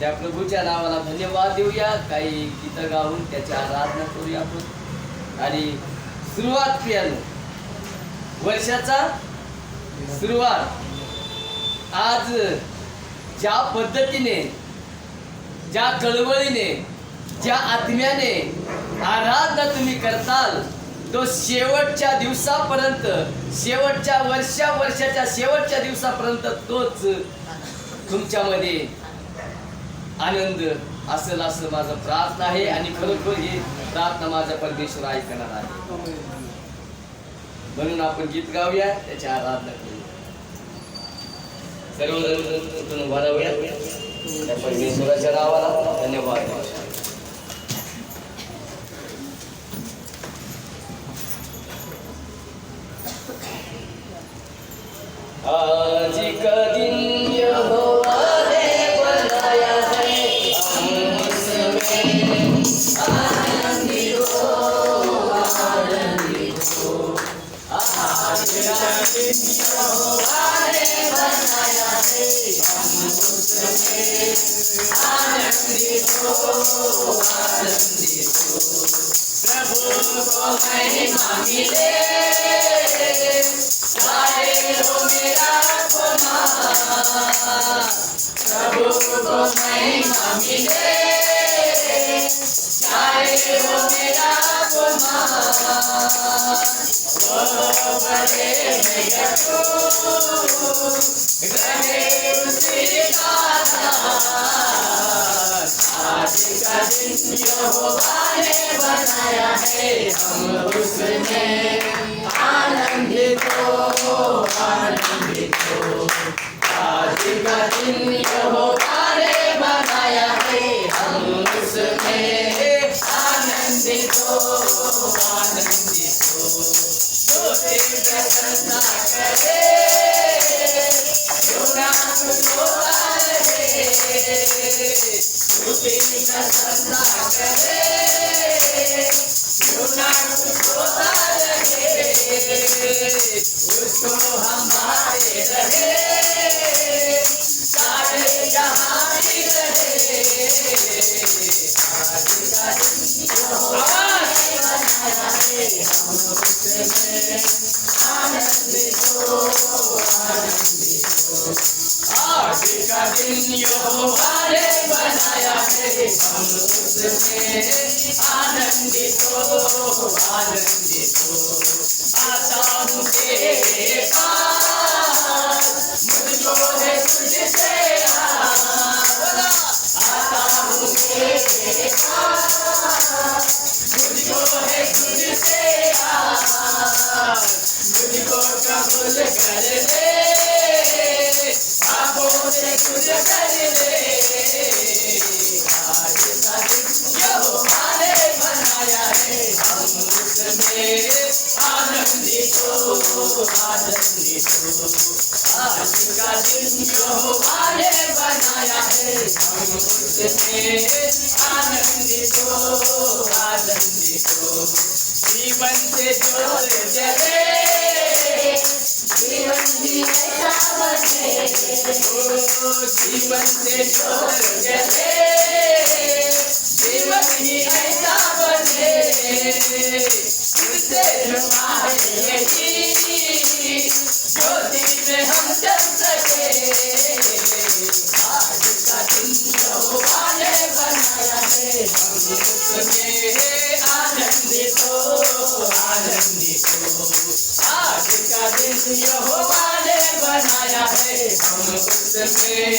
त्या प्रभूच्या नावाला धन्यवाद देऊया, काही गीतं गाऊन त्याची आराधना करूया आपण. आणि सुरुवात पियानो वर्षाचा सुरुवात आज ज्या पद्धतीने, ज्या कळवळीने, ज्या आत्म्याने आराधना तुम्ही करताल तो शेवटच्या दिवसापर्यंत, शेवटच्या वर्षाच्या शेवटच्या दिवसापर्यंत तोच तुमच्यामध्ये आनंद असेल असं माझं प्रार्थना आहे. आणि खरोखर ही प्रार्थना माझा परमेश्वर ऐकणार आहे. म्हणून आपण गीत गाऊया, त्याची आराधना करूया. सर्वजण उभा राहूया. त्या परमेश्वराच्या नावाला धन्यवाद. आज का दिन यहोवा ने बनाया है, हम उसमें आनंदित हो, आनंदित हो. आज का दिन यहोवा ने बनाया है, हम उसमें आनंदित हो, आनंदित हो. प्रभु को महिमा मिले, गाए लो मेरा गुमान. प्रभु को महिमा मिले, गाए लो मेरा गुमान. वो बड़े में रहे उसी का दास. आज का दिन यहोवा ने बनाया है, हम उसमें आनंदित हो, आनंदित हो. आज का दिन यहोवा ने बनाया है, हम उसमें आनंदित हो, आनंदित हो. जो तेरी प्रसन्नता करे, जो नाम को रहे, जो तेरी प्रसन्नता करे, जो नाम को रहे, उसको हमारे रहे, सारे जहां ही रहे. आज का दिन यहोवा ने बनाया है, हम उसमें आनंदित हो, आनंदित हो. आज का दिन यहोवा ने बनाया है, हम उसमें आनंदित हो, आनंदित हो. आता हूँ तेरे पास, मुझको है तुझसे आस. आता हूँ तेरे पास, मुझको है तुझसे आस. मुझको कबूल कर ले, बाबों से तुझे कर ले. आज का दिन यहोवा ने बनाया है, हम उसमें आनंदित हो, आनंदित हो. आज का दिन यहोवा ने बनाया है, हम उसमें आनंदित हो, आनंदित हो. जीवन से जोर जले, जीवन भी ऐसा बने, जीवन से जोर जले, जीवन ही ऐसा बने. तुझसे जुबान यही ज्योति में हम चल सके. आज का दिन यहोवा ने बनाया है, हम उसमें आनंदित हो, आनंदित हो. आज का दिन यहोवा ने बनाया है, हम उसमें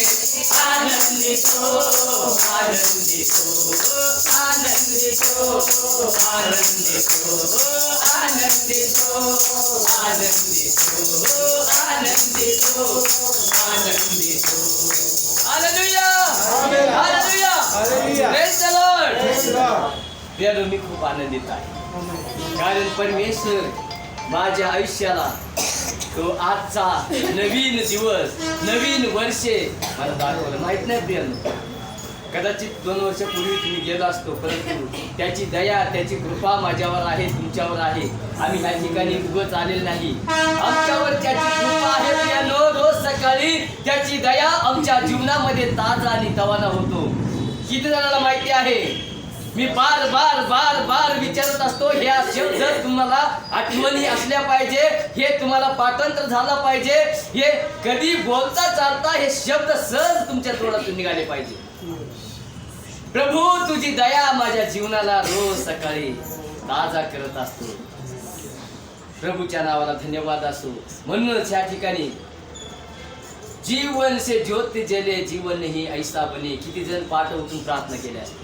आनंदित हो, आनंदित हो, आनंदित हो, आनंदित हो, आनंदित हो, आनंदित हो, आनंदित हो, आनंदित हो. Hallelujah, hallelujah, praise the Lord. प्रिय मी खूप आनंदित आहे, कारण परमेश्वर माझ्या आयुष्याला तो आजचा नवीन दिवस, नवीन वर्षे मला दाखवलं. माहित नाही प्रियांनो, कदाचित 2 वर्षापूर्वी तुम्ही गेलो असतो, परंतु त्याची दया, त्याची कृपा माझ्यावर आहे, तुमच्यावर आहे. आम्ही ह्या ठिकाणी उगाच आलेलो नाही, आमच्यावर त्याची कृपा आहे प्रियांनो. रोज सकाळी त्याची दया आमच्या जीवनामध्ये ताजा आणि तवाना होतो. किती जणांना माहिती आहे? मी बार बार बार बार विचारत असतो, ह्या शब्द तुम्हाला आठवणी असल्या पाहिजे, हे तुम्हाला पाठांतर झाला पाहिजे, हे कधी बोलता चालता हे शब्द सहज तुमच्या तोंडातून निघाले पाहिजे. प्रभू तुझी दया माझ्या जीवनाला रोज सकाळी ताजा करत असतो. प्रभूच्या नावाला धन्यवाद असो. म्हणूनच या ठिकाणी जीवन से ज्योत जले जीवन ही ऐसा बने, किती जण पाठ उठून प्रार्थना केल्या असतील.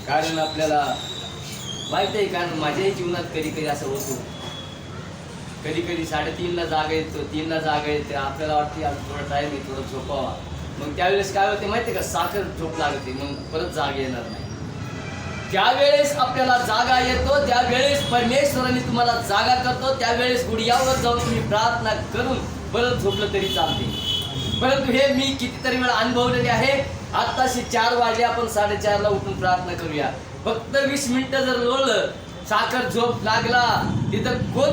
कारण आपल्याला माहित आहे, कारण माझ्याही जीवनात कधी कधी असं होतं. कधी कधी 3:30ला जागा येतो, 3ला जागा येते, आपल्याला वाटते आज थोडा टाइम आहे, थोडं झोपावा. मग त्यावेळेस काय होते माहिती आहे का, साखर झोप लागते, मग परत जाग येणार नाही. ज्यावेळेस आपल्याला जागा येतो त्यावेळेस परमेश्वराने तुम्हाला जागा करतो, त्यावेळेस गुडघ्यावर जाऊन तुम्ही प्रार्थना करून परत झोपलं तरी चालते. परंतु हे मी कितीतरी वेळा अनुभवलेले आहे. आत्ताशी 4 वाजले, आपण 4:30ला उठून प्रार्थना करूया. फक्त 20 मिनिटं जर लोळलं, साखर झोप लागला, तिथं कोण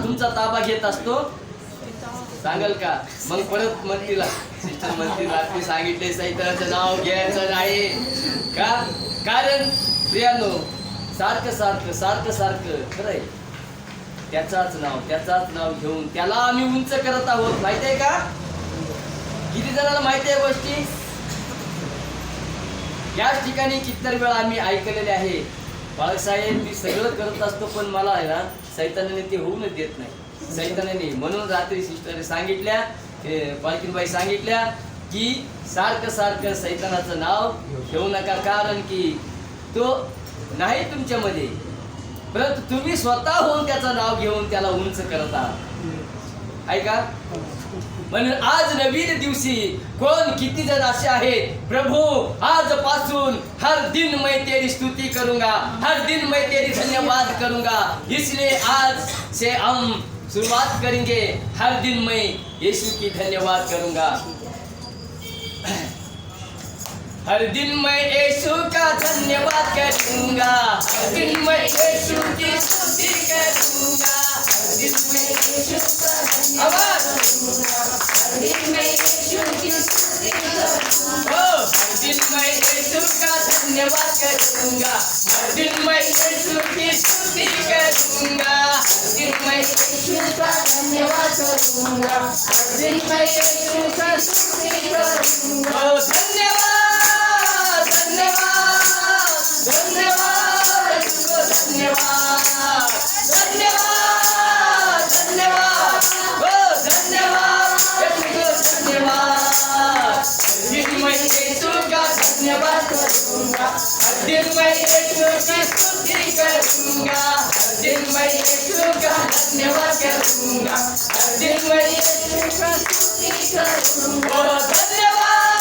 तुमचा ताबा घेत असतो सांगाल का? मग परत म्हणतील, सिस्टर म्हणतील रात्री सांगितले सैतानाचं नाव घ्यायचं नाही का? कारण प्रियानो, सारखं सारखं सारखं सारखं खरंय, त्याचाच नाव घेऊन त्याला आम्ही उंच करत आहोत. माहिती आहे का? किती जणांना माहिती आहे गोष्टी? याच ठिकाणी कितीतरी वेळा आम्ही ऐकलेले आहे, बाळासाहेब मी सगळं करत असतो पण मला आहे ना सैतानाने ते होऊनच देत नाही. सैतानाने म्हणून रात्री सिस्टर सांगितल्या, पालखीबाई सांगितल्या की सारखं सारखं सैतानाचं नाव घेऊ नका, कारण की तो नाही तुमच्यामध्ये, परंतु तुम्ही स्वतः होऊन त्याचं नाव घेऊन त्याला उंच करत आहात. ऐका, म्हणून आज नवीन दिवशी कोण किती जण असे आहेत, प्रभू आजपासून हर दिन मैं तेरी स्तुति करूंगा, हर दिन मैं तेरी धन्यवाद करूंगा, इसलिए आज से हम शुरुआत करेंगे, हर दिन मैं यीशु की धन्यवाद करूंगा. हर दिन मैं यीशु का धन्यवाद करूंगा, हर दिन मैं यीशु की स्तुति करूंगा, हर दिन मैं यीशु का धन्यवाद करूंगा, हर दिन मैं यीशु की स्तुति करूंगा, हर दिन मैं यीशु का धन्यवाद करूंगा, हर दिन मैं यीशु की स्तुति करूंगा, हर दिन मैं यीशु का धन्यवाद करूंगा, हर दिन मैं यीशु का स्तुति करूंगा. धन्यवाद धन्यवाद धन्यवाद धन्यवाद धन्यवाद धन्यवाद धन्यवाद. दिन मैं यीशु का धन्यवाद करूंगा, हर दिन मैं यीशु की स्तुति करूंगा, हर दिन मैं यीशु का धन्यवाद करूंगा, हर दिन मैं यीशु का स्तुति करूंगा. धन्यवाद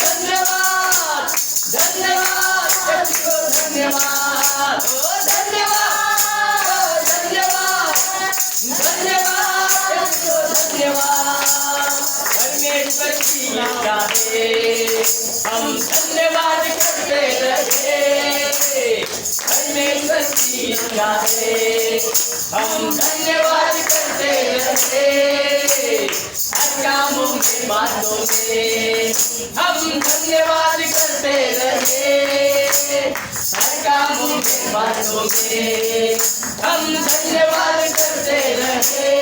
धन्यवाद धन्यवाद धन्यवाद धन्यवाद धन्यवाद धन्यवाद धन्यवाद. परमेश्वर की गाहे हम धन्यवाद करते रहे, परमेश्वर की गाहे हम धन्यवाद करते रहे, हर कामों में बातों में हम धन्यवाद करते रहे, हर कामों में बातों में हम धन्यवाद करते रहे.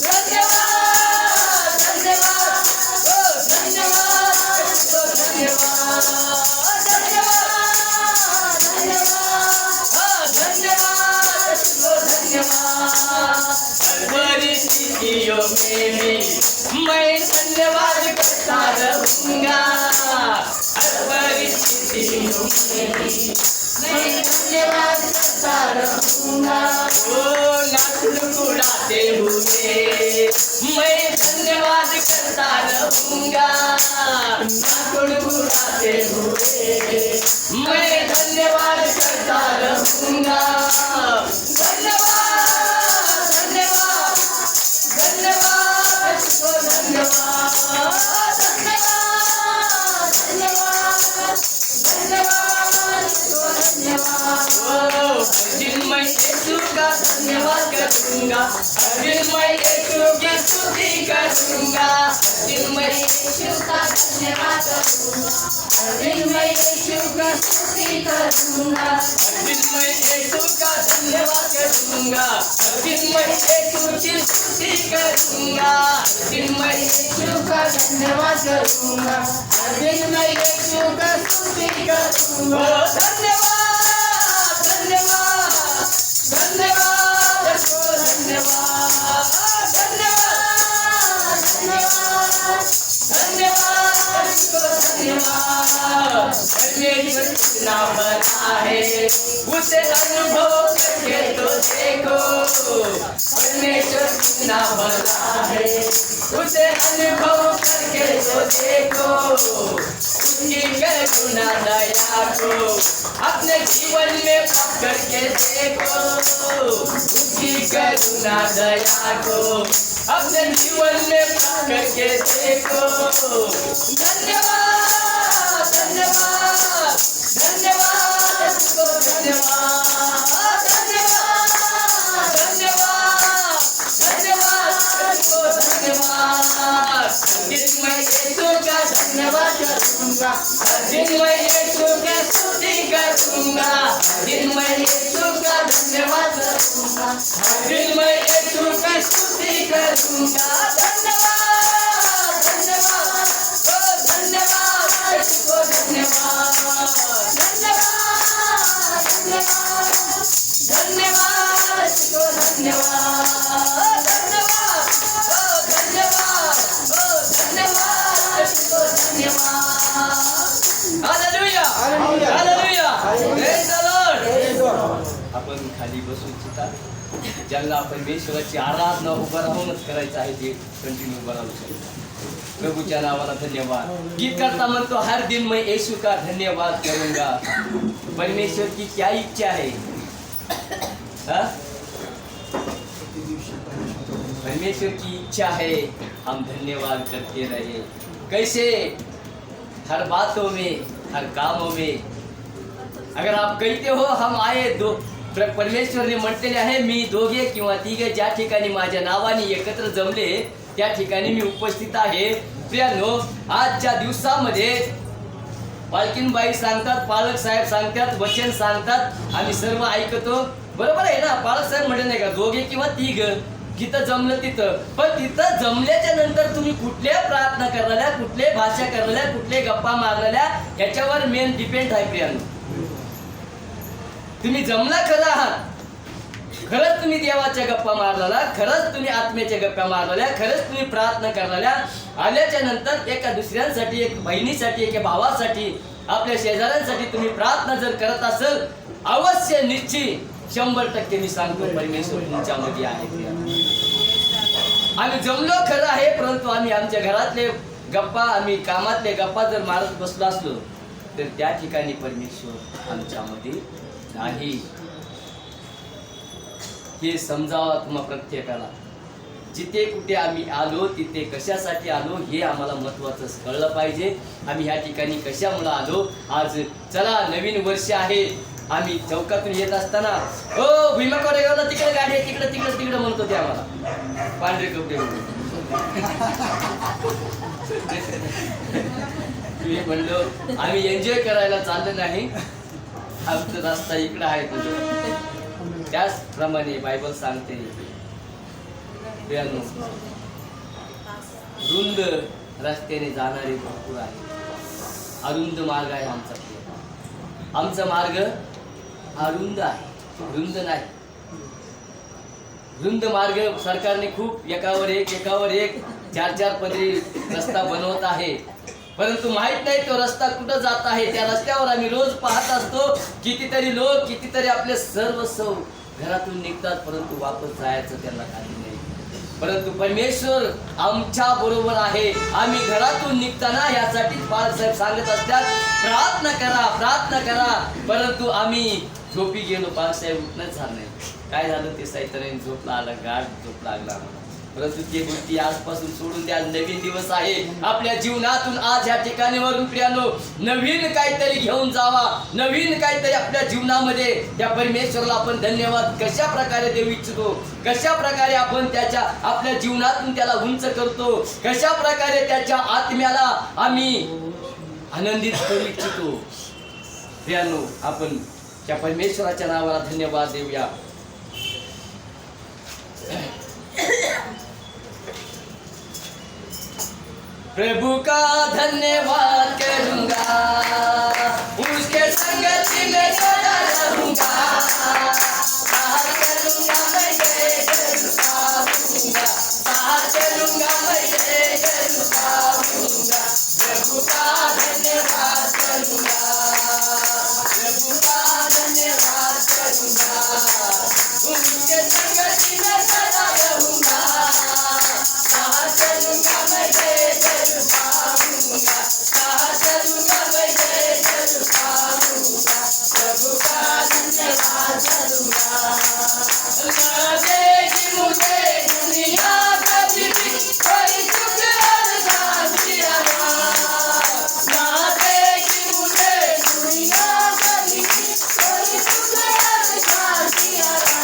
धन्यवाद धन्यवाद धन्यवाद धन्यवाद धन्यवाद धन्यवाद धन्यवाद. हर परिस्थितियों में भी मैं धन्यवाद करता रहूंगा, हर परिस्थितियों में भी मैं धन्यवाद करता रहूंगा. ओ ना कुड़कुड़ाते हुए मैं धन्यवाद करता रहूंगा, ना कुड़कुड़ाते हुए मैं धन्यवाद करता रहूंगा. धन्यवाद धन्यवाद धन्यवाद धन्यवाद धन्यवाद धन्यवाद धन्यवाद धन्यवाद. दिन मैं यीशु का धन्यवाद करूंगा, हर दिन मैं यीशु की स्तुति करूंगा, हर दिन मैं यीशु का धन्यवाद करूंगा, हर दिन मैं यीशु का स्तुति करूंगा, हर दिन मैं यीशु का धन्यवाद करूंगा, हर दिन मैं यीशु की स्तुति करूंगा, हर दिन मैं यीशु का धन्यवाद करूंगा, हर दिन मैं यीशु का स्तुति करूंगा। धन्यवाद धन्यवाद धन्यवाद धन्यवाद धन्यवाद धन्यवाद धन्यवाद धन्यवाद। परमेश्वर कितना बड़ा है उसे अनुभव करके तो देखो, परमेश्वर कितना बड़ा है उसे अनुभव करके तो देखो, उसकी करुणा दया को अपने जीवन में पाप करके देखो, उसकी करुणा दया को अपने जीवन में पाप करके देखो। धन्यवाद धन्यवाद धन्यवाद उसको धन्यवाद धन्यवाद धन्यवाद धन्यवाद उसको धन्यवाद। दिन मैं यीशु का धन्यवाद करूंगा, दिन मैं यीशु का स्तुति करूंगा, दिन मैं यीशु का धन्यवाद करूंगा, दिन मैं यीशु का स्तुति करूंगा। धन्यवाद धन्यवाद ओ धन्यवाद उसको धन्यवाद धन्यवाद धन्यवाद धन्यवाद उसको धन्यवाद धन्यवाद ओ धन्यवाद ओ धन्यवाद उसको धन्यवाद। Hallelujah hallelujah praise the Lord. आपण खाली बसून सुद्धा ज्यांना परमेश्वराची आराधना उभं राहूनच करायचं आहे ते कंटिन्यू उभं राहू शकतात। प्रभूच्या नावाला धन्यवाद। गीत करता म्हणतो हर दिन मैं यीशु का धन्यवाद करूंगा। परमेश्वर की क्या इच्छा है? परमेश्वर की इच्छा है हम धन्यवाद करते रहे। कैसे? हर बातों में, हर कामों में। अगर आप कहते हो हम आए दो, परमेश्वरने म्हटलेले आहे मी दोघे किंवा तिघे ज्या ठिकाणी माझ्या नावाने एकत्र जमले त्या ठिकाणी मी उपस्थित आहे। प्रियानो, आजच्या दिवसामध्ये पालकीनबाई सांगतात, पालक साहेब सांगतात, वचन सांगतात, आम्ही सर्व ऐकतो। बरोबर आहे ना? पालक साहेब म्हटले नाही का दोघे किंवा तिघ, जिथं जमलं तिथं। पण तिथं जमल्याच्या नंतर तुम्ही कुठल्या प्रार्थना करणाऱ्या, कुठले भाषा करणाऱ्या, कुठले गप्पा मारणाऱ्या ह्याच्यावर मेन डिपेंड आहे प्रियानो। तुम्ही जमला खरं आहात, खरंच तुम्ही देवाच्या गप्पा मारलेला, खरंच तुम्ही आत्म्याच्या गप्पा मारलेल्या, खरंच तुम्ही प्रार्थना करणाऱ्या, आल्याच्या नंतर एका दुसऱ्यांसाठी, एक बहिणीसाठी, एका भावासाठी, आपल्या शेजाऱ्यांसाठी तुम्ही प्रार्थना जर करत असेल, अवश्य निश्चित 100% मी सांगतो परमेश्वर तुमच्यामध्ये आहे। आम्ही जमलो खरं आहे, परंतु आम्ही आमच्या घरातले गप्पा, आम्ही कामातले गप्पा जर मारत बसलो असलो तर त्या ठिकाणी परमेश्वर आमच्यामध्ये नाही। हे समजावा तुम्हा प्रत्येकाला। जिथे कुठे आम्ही आलो तिथे कशासाठी आलो हे आम्हाला महत्त्वाचं कळलं पाहिजे। आम्ही ह्या ठिकाणी कशामुळे आलो? आज चला नवीन वर्ष आहे, आम्ही चौकातून येत असताना ओ भीमा कोरेगावला तिकडे गाडी आहे, तिकडे तिकडे तिकडे म्हणतो ते आम्हाला पांढरे कपडे मी म्हणलो आम्ही एन्जॉय करायला चाललो नाही, आमचा रस्ता इकडे आहे तुझं। त्याचप्रमाणे बायबल सांगते रुंद रस्त्याने जाणारे भरपूर आहे, अरुंद मार्ग आहे आमचा। आमचा मार्ग अरुंद आहे, रुंद नाही। रुंद मार्ग सरकारने खूप एकावर एक 4-4 पदरी रस्ता बनवत आहे, परंतु माहित नाही तो रस्ता कुठं जात आहे। त्या रस्त्यावर आम्ही रोज पाहत असतो, कितीतरी लोक, कितीतरी आपले सर्वस्व घरातून निघतात, परंतु वापस जायचं त्यांना काही नाही। परंतु परमेश्वर आमच्या बरोबर आहे। आम्ही घरातून निघताना यासाठी बाळासाहेब सांगत असतात प्रार्थना करा, प्रार्थना करा, परंतु आम्ही झोपी गेलो, बाळासाहेब उठणंच झालं नाही। काय झालं ते सैतानाने झोप लागला, गाढ झोप लागला। परंतु ते गोष्टी आजपासून सोडून द्या. नवीन दिवस आहे आपल्या जीवनातून. आज या ठिकाणी वरून प्रियानो नवीन काहीतरी घेऊन जावा. नवीन काहीतरी आपल्या जीवनामध्ये त्या परमेश्वराला आपण धन्यवाद कशा प्रकारे देऊ इच्छितो, कशा प्रकारे आपण त्याच्या आपल्या जीवनातून त्याला उंच करतो, कशा प्रकारे त्याच्या आत्म्याला आम्ही आनंदित करू इच्छितो. प्रियानो आपण त्या परमेश्वराच्या नावाला धन्यवाद देऊया. प्रभु का धन्यवाद करूंगा, उसके संगति में सदा रहूंगा. साथ चलूंगा मैं जय जय पाऊंगा, साथ चलूंगा मैं जय जय पाऊंगा. प्रभु का धन्यवाद करूंगा, प्रभु का धन्यवाद करूंगा, उसके संगति में सदा रहूंगा. साथ चलूंगा मैं जय जय पाऊंगा, साथ चलूंगा मैं जय जय पाऊंगा. प्रभु का धन्यवाद करूंगा. ना देगी मुझे दुनिया कभी भी कोई सुख और शांति आना. ना देगी मुझे दुनिया कभी भी कोई सुख और शांति आना.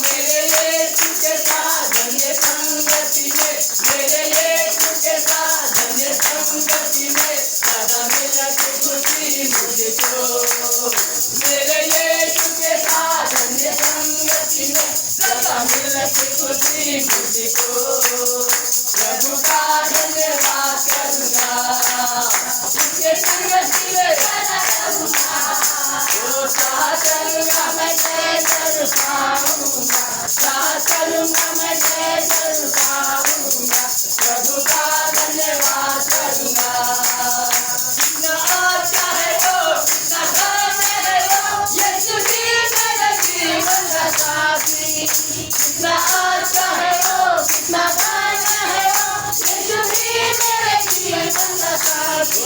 मेरे यीशु के साथ धन्य संगति में, मेरे यीशु के साथ धन्य संगति में सदा मिलती खुशी मुझको. मेरे यीशु के साथ धन्य संगति में सदा मिलती खुशी मुझको. प्रभु का धन्यवाद करूंगा, उसके संगति में सदा रहूंगा. ओ साथ चलूंगा मैं जय जय पाऊंगा, साथ चलूंगा मैं जय जय पाऊंगा. प्रभु का धन्यवाद करूंगा. कितना अच्छा है वो, कितना धन्य है वो, यीशु ही मेरे जीवन का साथी. कितना अच्छा है वो, कितना धन्य है वो, यीशु ही मेरे जीवन का साथी.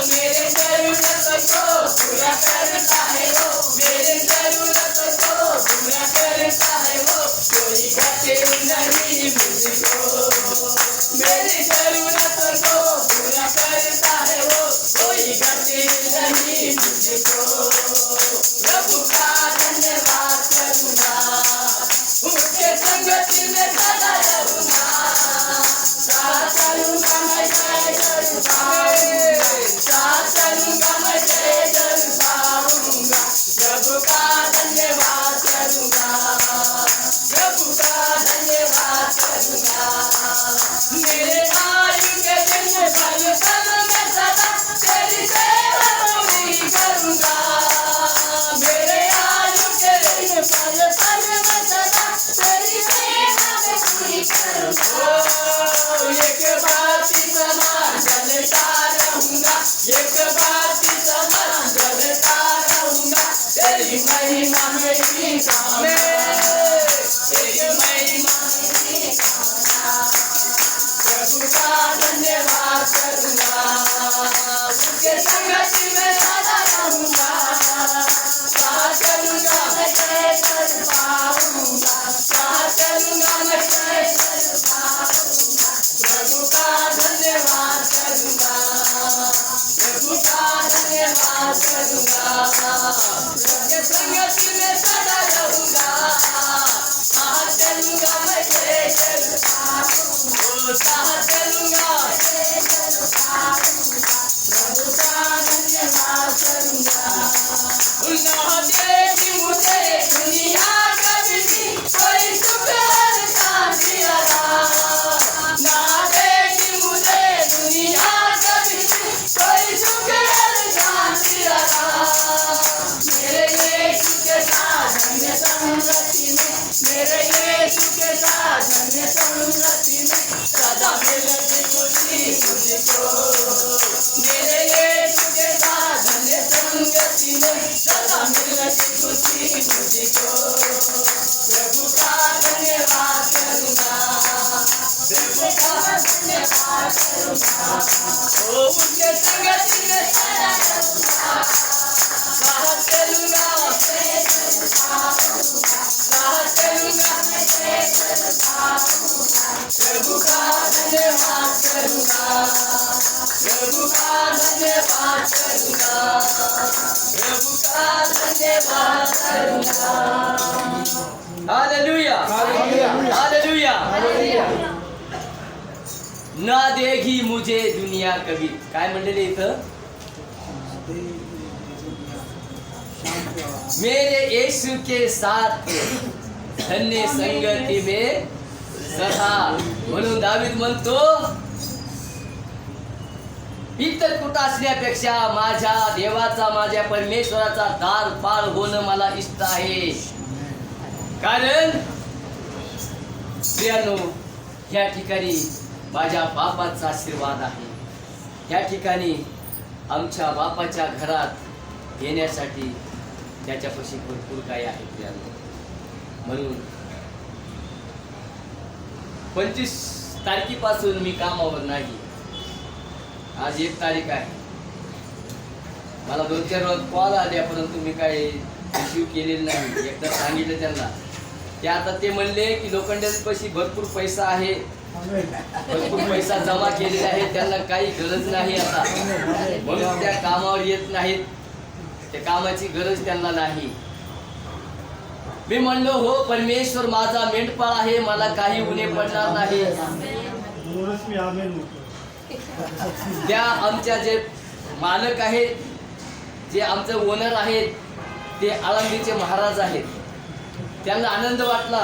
मेरे जरूरत को पूरा करता है वो, मेरे जरूरत को पूरा करता है वो. कोई घटे नहीं मुझको, मेरी जरूरत को पूरा करता है वो. कोई घटे नहीं मुझको. प्रभु का धन्यवाद करूंगा, उसके संगति में सदा रहूंगा. साथ चलूंगा मैं जय जय पाऊंगा, साथ चलूंगा मैं जय जय पाऊंगा. प्रभु का धन्यवाद करूंगा, प्रभु का धन्यवाद करूंगा. मेरे आयु के दिन पल पल में सदा तेरी सेवा पूरी करूंगा. मेरे आयु के दिन पल पल में सदा तेरी सेवा मैं पूरी करूंगा. एक बाती समान जलता रहूंगा, एक बाती समान जलता रहूंगा. तेरी महिमा मेरी गाना, तेरी महिमा मेरी गाना. प्रभु का धन्यवाद करूंगा, उसके संगति में सदा रहूंगा. साथ चलूंगा मैं जय जय पाऊंगा, साथ चलूंगा मैं जय जय पाऊंगा. प्रभु का धन्यवाद करूंगा, प्रभु का धन्यवाद करूंगा. उसके संगति में सदा रहूंगा. साथ चलूंगा मैं जय जय पाऊंगा, साथ चलूंगा जय जय पाऊंगा. प्रभु का धन्यवाद करूंगा. ना देगी मुझे दुनिया कभी भी कोई सुख और शांति आना. ना देगी मुझे दुनिया कभी भी कोई सुख और शांति आना. मेरे यीशु के साथ धन्य संगति में, मेरे यीशु के साथ धन्य संगति में सदा मिलती खुशी मुझको. मेरे यीशु के साथ धन्य संगति में सदा मिलती खुशी मुझको. प्रभु का धन्यवाद करूंगा, प्रभु का धन्यवाद करूंगा. ओ उसके संगति में सदा रहूंगा. साथ चलूंगा जय जय पाऊंगा, साथ चलूंगा मैं जय जय पाऊंगा. प्रभु का धन्यवाद करूंगा, प्रभु का धन्यवाद करूंगा। Hallelujah hallelujah hallelujah. ना देगी मुझे दुनिया कभी, काय म्हणलेले इथं, मेरे यीशु के साथ धन्य संगती में सदा। म्हणून दावीद म्हणतो इतर कुठं असण्यापेक्षा माझ्या देवाचा माझ्या परमेश्वराचा दार पाळ होणं मला इष्ट आहे। कारण प्रियानो, या ठिकाणी माझ्या बापाचा आशीर्वाद आहे। या ठिकाणी आमच्या बापाच्या घरात येण्यासाठी त्याच्यापाशी भरपूर काही आहे प्रियानो। म्हणून 25 तारखेपासून मी कामावर नाही। आज 1 तारीख आहे। मला 2-4 रोज कॉल आले, परंतु मी काही रिसीव केलेलं नाही। एकदा सांगितलं त्यांना, ते आता ते म्हणले की लोखंडेपाशी भरपूर पैसा आहे, भरपूर पैसा जमा केलेला आहे, त्यांना काही गरज नाही आता, म्हणून त्या कामावर येत नाहीत, त्या कामाची गरज त्यांना नाही। मी म्हणलो हो, परमेश्वर माझा मेंढपाळ आहे, मला काही उणे पडणार नाही। त्या आमच्या जे मालक आहेत, जे आमचे ओनर आहेत, ते आळंदीचे महाराज आहेत। त्यांना आनंद वाटला।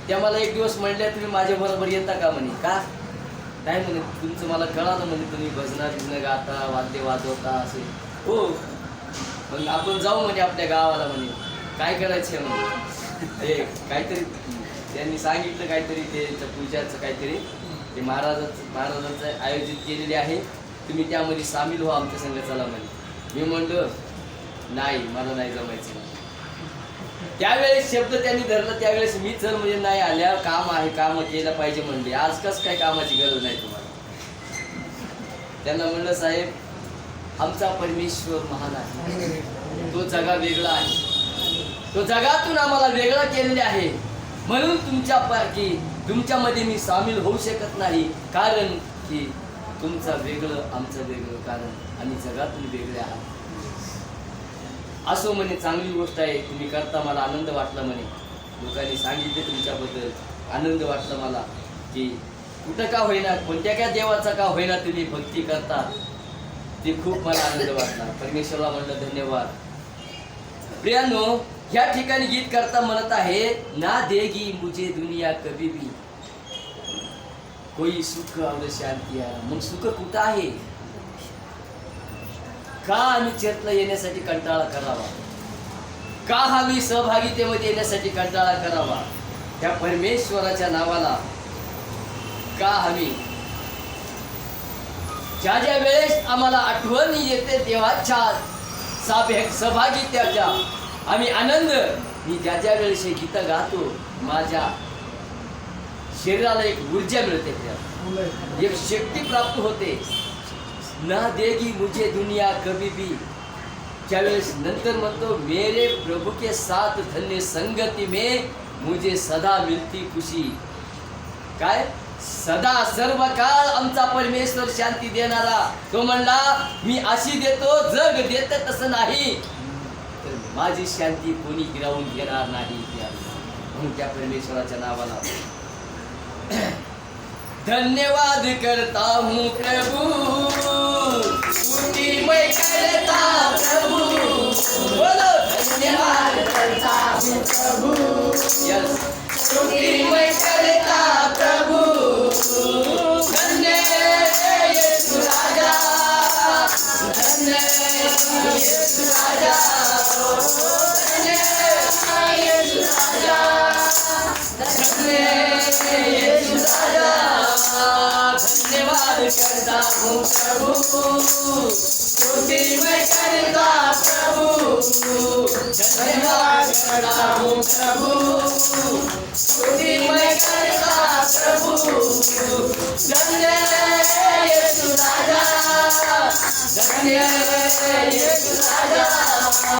त्या मला एक दिवस म्हणल्या, तुम्ही माझ्या बरोबर येता का म्हणे। का नाही म्हणे, तुमचं मला कळालं म्हणे, तुम्ही भजनात बिजन गाता, वाद्य वाजवता असे। हो, मग आपण जाऊ म्हणे आपल्या गावाला म्हणे, काय करायचं म्हणे। ते काहीतरी त्यांनी सांगितलं, काहीतरी ते पूजाचं काहीतरी ते महाराजांचं आयोजित केलेले आहे, तुम्ही त्यामध्ये सामील हो, आमच्या संघ चला म्हणे। मी म्हणलं नाही, मला नाही जमायचं। त्यावेळेस शब्द त्यांनी धरला, त्यावेळेस मी चल म्हणजे नाही आल्या, काम आहे, काम केलं पाहिजे म्हणले। आज कस काय कामाची गरज नाही तुम्हाला। त्यांना म्हणलं साहेब, आमचा परमेश्वर महान आहे, तो जगा वेगळा आहे, तो जगातून आम्हाला वेगळा केलेले आहे, म्हणून तुमच्यामध्ये मी सामील होऊ शकत नाही, कारण की तुमचं वेगळं आमचं वेगळं, कारण आम्ही जगातून वेगळे आहात। असो म्हणे, चांगली गोष्ट आहे, तुम्ही करता, मला आनंद वाटला म्हणे। लोकांनी सांगितले तुमच्याबद्दल, आनंद वाटला मला की कुठं का होईना, कोणत्या काय देवाचा का होईना तुम्ही भक्ती करता, ते खूप मला आनंद वाटला। परमेश्वराला म्हणलं धन्यवाद। प्रियानो, या ठिकाणी गीत करता म्हणत आहे, ना देगी मुझे दुनिया कभी भी कोई सुख और शांती आहे। मग सुख कुठं आहे? का आम्ही चर्चला येण्यासाठी कंटाळा करावा? का आम्ही सहभागितेमध्ये येण्यासाठी कंटाळा करावा? त्या परमेश्वराच्या नावाला का आम्ही ज्या ज्या वेळेस आम्हाला आठवण येते देवाच्या सहभागित्याच्या, आम्ही आनंद, मी ज्या ज्या वेळेस हे गीत गातो, माझ्या शरीराला एक ऊर्जा मिळते, एक शक्ती प्राप्त होते। ना देगी मुझे दुनिया कभी भी, त्यावेळेस नंतर म्हणतो, मेरे प्रभु के साथ धन्य संगति में मुझे सदा मिलती खुशी। काय सदा सर्व काळ आमचा परमेश्वर शांती देणारा, तो म्हणला मी अशी देतो, जग देत तसं नाही, तर माझी शांती कोणी गिरावून घेणार नाही। म्हणून त्या परमेश्वराच्या नावाला धन्यवाद करता हूँ प्रभु, स्तुति मैं करता प्रभु, बोलो धन्यवाद करता हूँ प्रभु, यस स्तुति मैं करता प्रभु, धन्य यीशु राजा, धन्य यीशु राजा, धन्य यीशु राजा, धन्य यीशु राजा। धन्यवाद करता हूँ प्रभु, स्तुति मैं करता प्रभु, धन्यवाद करता हूँ प्रभु, स्तुति मैं करता प्रभु, धन्य यीशु राजा, धन्य यीशु राजा।